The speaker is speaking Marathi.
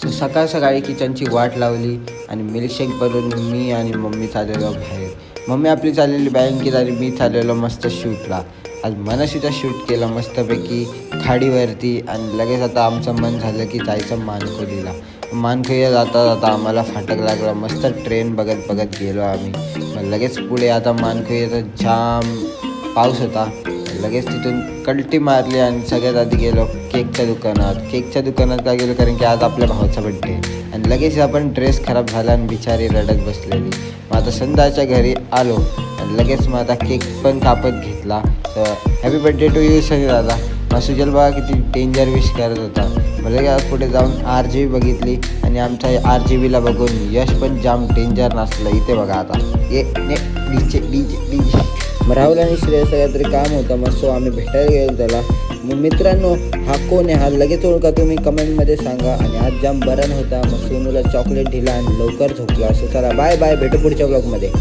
सो सकाळ सकाळी किचनची वाट लावली आणि मिल्कशेक बनवून मी आणि मम्मी चाललेलो बाहेर. मम्मी आपली चाललेली बँकेत आणि मी चाललेलो मस्त शूटला. आज मनशीचा शूट केला मस्तपैकी खाडीवरती आणि लगेच आता आमचं मन झालं की जायचं मानकोलीला. मानकोलीला जाता जाता आम्हाला फाटक लागला. मस्त ट्रेन बघत बघत गेलो आम्ही. मग लगेच पुढे आता मानकोलीचा जाम पाऊस होता. लगेच तिथून कल्टी मारली आणि सगळ्यात आधी गेलो केकच्या दुकानात का गेलो कारण की आज आपल्या भावाचा बड्डे आणि लगेच आपण ड्रेस खराब झाला आणि बिचारी रडत बसलेली. मग आता संध्याच्या घरी आलो आणि लगेच मग आता केक पण कापत घेतला. तर हॅपी बड्डे टू यू सगळे दादा. मग सुजल बघा किती डेंजर विश करत होता. मग लगेच आज पुढे जाऊन RGB बघितली आणि आमच्या RGBला बघून यश पण जाम डेंजर नसलं. इथे बघा आता ये डीजे मग राहुल आणि श्रेयस काहीतरी काम होतं मग सो आम्ही भेटायला गेलो त्याला. मग मित्रांनो हा कोण आहे हा लगेच ओळखा तुम्ही कमेंटमध्ये सांगा. आणि आज जाम बरं होता. मग सोनूला चॉकलेट दिला आणि लवकर झोपला. असं चला बाय बाय, भेटू पुढच्या ब्लॉगमध्ये.